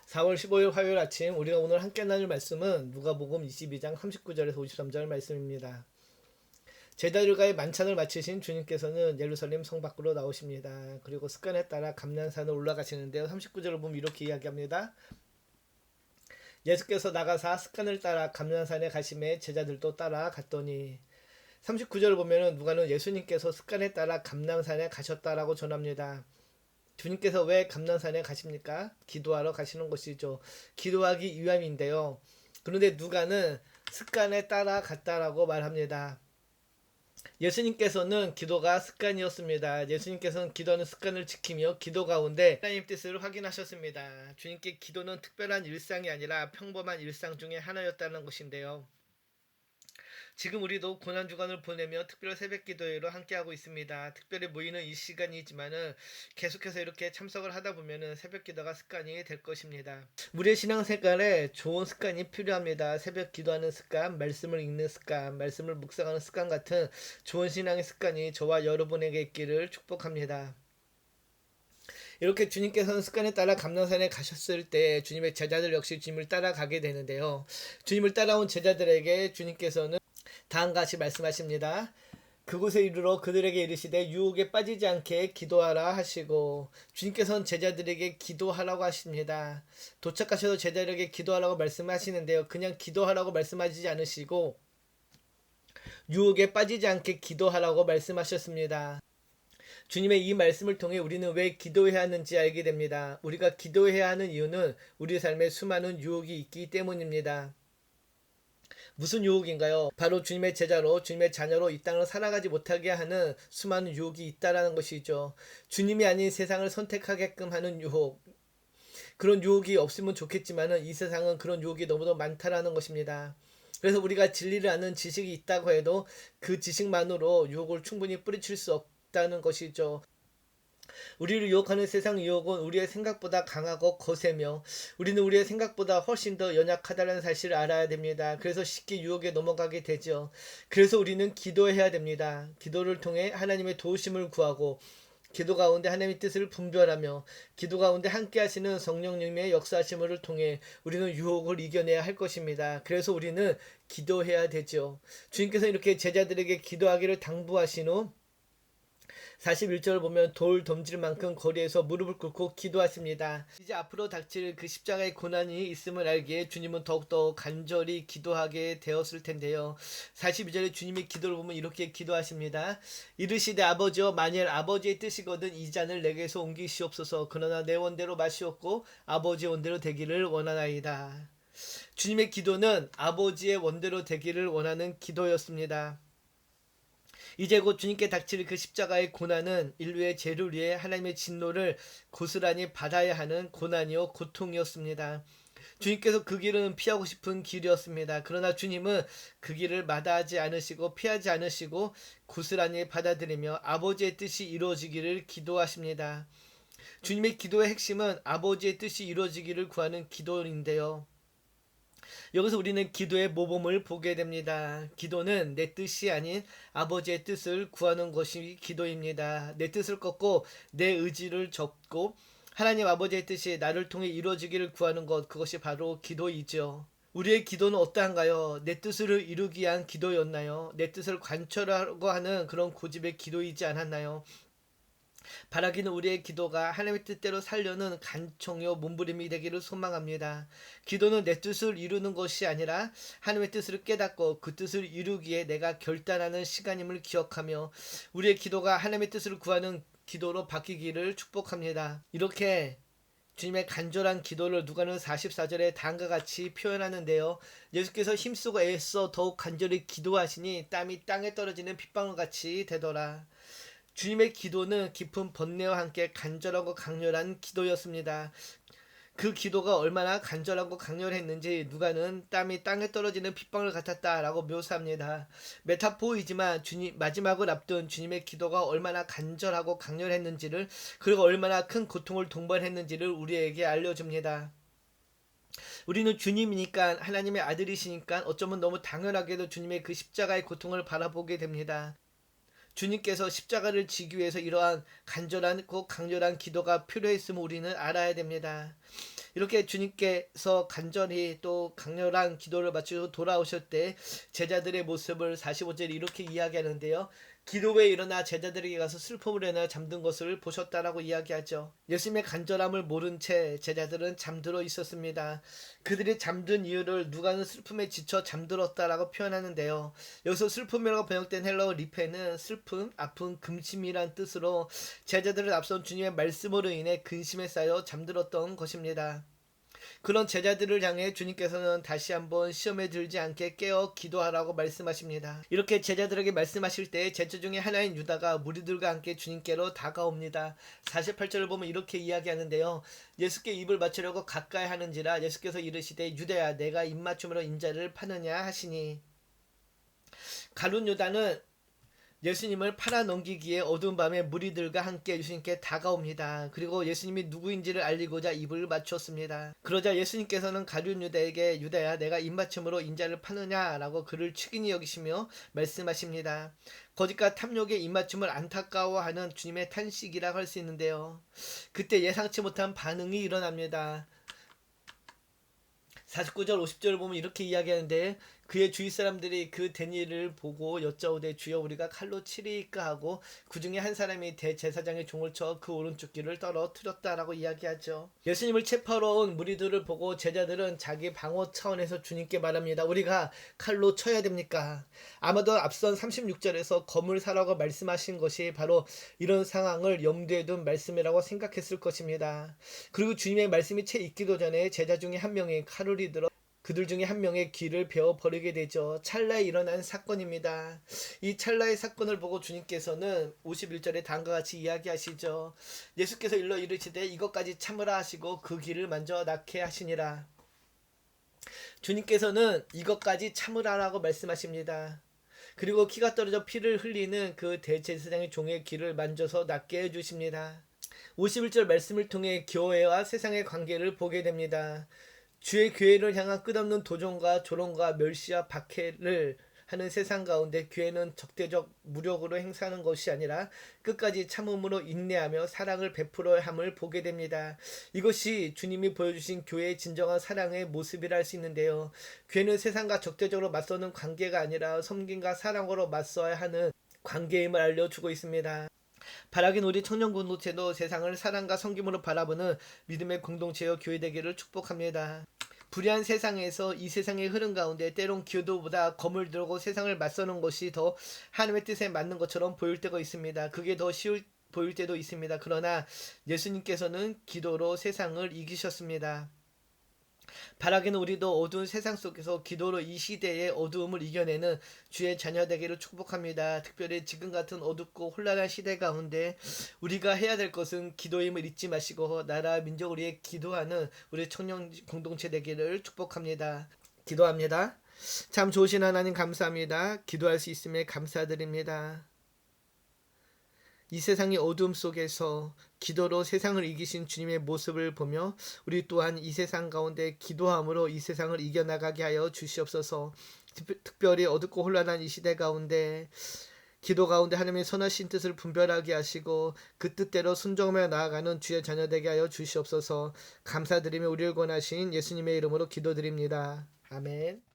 4월 15일 화요일 아침 우리가 오늘 함께 나눌 말씀은 누가복음 22장 39절에서 53절 말씀입니다. 제자들과의 만찬을 마치신 주님께서는 예루살렘 성 밖으로 나오십니다. 그리고 습관에 따라 감난산을 올라가시는데요. 39절을 보면 이렇게 이야기합니다. 예수께서 나가사 습관을 따라 감난산에 가심에 제자들도 따라갔더니 39절을 보면 누가는 예수님께서 습관에 따라 감난산에 가셨다라고 전합니다. 주님께서 왜 감난산에 가십니까? 기도하러 가시는 것이죠. 기도하기 위함인데요. 그런데 누가는 습관에 따라 갔다라고 말합니다. 예수님께서는 기도가 습관이었습니다. 예수님께서는 기도하는 습관을 지키며 기도 가운데 하나님 뜻을 확인하셨습니다. 주님께 기도는 특별한 일상이 아니라 평범한 일상 중에 하나였다는 것인데요. 지금 우리도 고난주간을 보내며 특별 새벽 기도회로 함께하고 있습니다. 특별히 모이는 이 시간이지만은 계속해서 이렇게 참석을 하다 보면은 새벽 기도가 습관이 될 것입니다. 우리의 신앙생활에 좋은 습관이 필요합니다. 새벽 기도하는 습관, 말씀을 읽는 습관, 말씀을 묵상하는 습관 같은 좋은 신앙의 습관이 저와 여러분에게 있기를 축복합니다. 이렇게 주님께서는 습관에 따라 감난산에 가셨을 때 주님의 제자들 역시 주님을 따라가게 되는데요. 주님을 따라온 제자들에게 주님께서는 다음과 같이 말씀하십니다. 그곳에 이르러 그들에게 이르시되 유혹에 빠지지 않게 기도하라 하시고, 주님께서는 제자들에게 기도하라고 하십니다. 도착하셔서 제자들에게 기도하라고 말씀하시는데요. 그냥 기도하라고 말씀하시지 않으시고 유혹에 빠지지 않게 기도하라고 말씀하셨습니다. 주님의 이 말씀을 통해 우리는 왜 기도해야 하는지 알게 됩니다. 우리가 기도해야 하는 이유는 우리 삶에 수많은 유혹이 있기 때문입니다. 무슨 유혹인가요? 바로 주님의 제자로, 주님의 자녀로 이 땅을 살아가지 못하게 하는 수많은 유혹이 있다라는 것이죠. 주님이 아닌 세상을 선택하게끔 하는 유혹. 그런 유혹이 없으면 좋겠지만은 이 세상은 그런 유혹이 너무도 많다라는 것입니다. 그래서 우리가 진리를 아는 지식이 있다고 해도 그 지식만으로 유혹을 충분히 뿌리칠 수 없다는 것이죠. 우리를 유혹하는 세상 유혹은 우리의 생각보다 강하고 거세며 우리는 우리의 생각보다 훨씬 더 연약하다는 사실을 알아야 됩니다. 그래서 쉽게 유혹에 넘어가게 되죠. 그래서 우리는 기도해야 됩니다. 기도를 통해 하나님의 도우심을 구하고 기도 가운데 하나님의 뜻을 분별하며 기도 가운데 함께 하시는 성령님의 역사하심을 통해 우리는 유혹을 이겨내야 할 것입니다. 그래서 우리는 기도해야 되죠. 주님께서 이렇게 제자들에게 기도하기를 당부하신 후 41절을 보면 돌 던질 만큼 거리에서 무릎을 꿇고 기도하십니다. 이제 앞으로 닥칠 그 십자가의 고난이 있음을 알기에 주님은 더욱더 간절히 기도하게 되었을 텐데요. 42절에 주님의 기도를 보면 이렇게 기도하십니다. 이르시되 아버지여, 만일 아버지의 뜻이거든 이 잔을 내게서 옮기시옵소서. 그러나 내 원대로 마시옵고 아버지의 원대로 되기를 원하나이다. 주님의 기도는 아버지의 원대로 되기를 원하는 기도였습니다. 이제 곧 주님께 닥칠 그 십자가의 고난은 인류의 죄를 위해 하나님의 진노를 고스란히 받아야 하는 고난이요 고통이었습니다. 주님께서 그 길은 피하고 싶은 길이었습니다. 그러나 주님은 그 길을 마다하지 않으시고 피하지 않으시고 고스란히 받아들이며 아버지의 뜻이 이루어지기를 기도하십니다. 주님의 기도의 핵심은 아버지의 뜻이 이루어지기를 구하는 기도인데요. 여기서 우리는 기도의 모범을 보게 됩니다. 기도는 내 뜻이 아닌 아버지의 뜻을 구하는 것이 기도입니다. 내 뜻을 꺾고 내 의지를 접고 하나님 아버지의 뜻이 나를 통해 이루어지기를 구하는 것, 그것이 바로 기도이죠. 우리의 기도는 어떠한가요? 내 뜻을 이루기 위한 기도였나요? 내 뜻을 관철하고 하는 그런 고집의 기도이지 않았나요? 바라기는 우리의 기도가 하나님의 뜻대로 살려는 간청요 몸부림이 되기를 소망합니다. 기도는 내 뜻을 이루는 것이 아니라 하나님의 뜻을 깨닫고 그 뜻을 이루기에 내가 결단하는 시간임을 기억하며 우리의 기도가 하나님의 뜻을 구하는 기도로 바뀌기를 축복합니다. 이렇게 주님의 간절한 기도를 누가는 44절에 다음과 같이 표현하는데요. 예수께서 힘쓰고 애써 더욱 간절히 기도하시니 땀이 땅에 떨어지는 핏방울같이 되더라. 주님의 기도는 깊은 번뇌와 함께 간절하고 강렬한 기도였습니다. 그 기도가 얼마나 간절하고 강렬했는지 누가는 땀이 땅에 떨어지는 핏방울 같았다라고 묘사합니다. 메타포이지만 마지막을 앞둔 주님의 기도가 얼마나 간절하고 강렬했는지를, 그리고 얼마나 큰 고통을 동반했는지를 우리에게 알려줍니다. 우리는 주님이니까, 하나님의 아들이시니까 어쩌면 너무 당연하게도 주님의 그 십자가의 고통을 바라보게 됩니다. 주님께서 십자가를 지기 위해서 이러한 간절한 꼭 강렬한 기도가 필요했음을 우리는 알아야 됩니다. 이렇게 주님께서 간절히 또 강렬한 기도를 마치고 돌아오실 때 제자들의 모습을 45절에 이렇게 이야기하는데요. 기도 후에 일어나 제자들에게 가서 슬픔을 인하여 잠든 것을 보셨다라고 이야기하죠. 예수님의 간절함을 모른 채 제자들은 잠들어 있었습니다. 그들이 잠든 이유를 누가는 슬픔에 지쳐 잠들었다라고 표현하는데요. 여기서 슬픔이라고 번역된 헬라어 리페는 슬픔, 아픔, 근심이란 뜻으로 제자들을 앞선 주님의 말씀으로 인해 근심에 쌓여 잠들었던 것입니다. 그런 제자들을 향해 주님께서는 다시 한번 시험에 들지 않게 깨어 기도하라고 말씀하십니다. 이렇게 제자들에게 말씀하실 때 제자 중에 하나인 유다가 무리들과 함께 주님께로 다가옵니다. 48절을 보면 이렇게 이야기하는데요. 예수께 입을 맞추려고 가까이 하는지라 예수께서 이르시되 유다야 내가 입맞춤으로 인자를 파느냐 하시니, 가룟 유다는 예수님을 팔아넘기기에 어두운 밤에 무리들과 함께 예수님께 다가옵니다. 그리고 예수님이 누구인지를 알리고자 입을 맞췄습니다. 그러자 예수님께서는 가룟 유다에게 유다야 내가 입맞춤으로 인자를 파느냐라고 그를 측은히 여기시며 말씀하십니다. 거짓과 탐욕의 입맞춤을 안타까워하는 주님의 탄식이라고 할 수 있는데요. 그때 예상치 못한 반응이 일어납니다. 49절 50절을 보면 이렇게 이야기하는데, 그의 주위 사람들이 그 된 일을 보고 여짜오되 주여 우리가 칼로 치리이까 하고 그 중에 한 사람이 대제사장의 종을 쳐 그 오른쪽 귀를 떨어뜨렸다라고 이야기하죠. 예수님을 체포하러 온 무리들을 보고 제자들은 자기 방어 차원에서 주님께 말합니다. 우리가 칼로 쳐야 됩니까? 아마도 앞선 36절에서 검을 사라고 말씀하신 것이 바로 이런 상황을 염두에 둔 말씀이라고 생각했을 것입니다. 그리고 주님의 말씀이 채 있기도 전에 제자 중에 한 명이 칼을 들어 그들 중에 한 명의 귀를 베어 버리게 되죠. 찰나에 일어난 사건입니다. 이 찰나의 사건을 보고 주님께서는 51절에 다음과 같이 이야기하시죠. 예수께서 일러 이르시되 이것까지 참으라 하시고 그 귀를 만져 낫게 하시니라. 주님께서는 이것까지 참으라라고 말씀하십니다. 그리고 키가 떨어져 피를 흘리는 그 대제사장의 종의 귀를 만져서 낫게 해주십니다. 51절 말씀을 통해 교회와 세상의 관계를 보게 됩니다. 주의 교회를 향한 끝없는 도전과 조롱과 멸시와 박해를 하는 세상 가운데 교회는 적대적 무력으로 행사하는 것이 아니라 끝까지 참음으로 인내하며 사랑을 베풀어야 함을 보게 됩니다. 이것이 주님이 보여주신 교회의 진정한 사랑의 모습이라 할 수 있는데요. 교회는 세상과 적대적으로 맞서는 관계가 아니라 섬김과 사랑으로 맞서야 하는 관계임을 알려주고 있습니다. 바라긴 우리 청년 공동체도 세상을 사랑과 섬김으로 바라보는 믿음의 공동체여 교회 되기를 축복합니다. 불의한 세상에서 이 세상의 흐름 가운데 때론 기도보다 검을 들고 세상을 맞서는 것이 더 하나님의 뜻에 맞는 것처럼 보일 때가 있습니다. 그게 더 쉬울 보일 때도 있습니다. 그러나 예수님께서는 기도로 세상을 이기셨습니다. 바라기는 우리도 어두운 세상 속에서 기도로 이 시대의 어두움을 이겨내는 주의 자녀 되기를 축복합니다. 특별히 지금 같은 어둡고 혼란한 시대 가운데 우리가 해야 될 것은 기도임을 잊지 마시고 나라 민족을 위해 기도하는 우리 청년 공동체 되기를 축복합니다. 기도합니다. 참 좋으신 하나님 감사합니다. 기도할 수 있음에 감사드립니다. 이 세상의 어두움 속에서 기도로 세상을 이기신 주님의 모습을 보며 우리 또한 이 세상 가운데 기도함으로 이 세상을 이겨나가게 하여 주시옵소서. 특별히 어둡고 혼란한 이 시대 가운데 기도 가운데 하나님의 선하신 뜻을 분별하게 하시고 그 뜻대로 순종하며 나아가는 주의 자녀 되게 하여 주시옵소서. 감사드리며 우리를 권하신 예수님의 이름으로 기도드립니다. 아멘.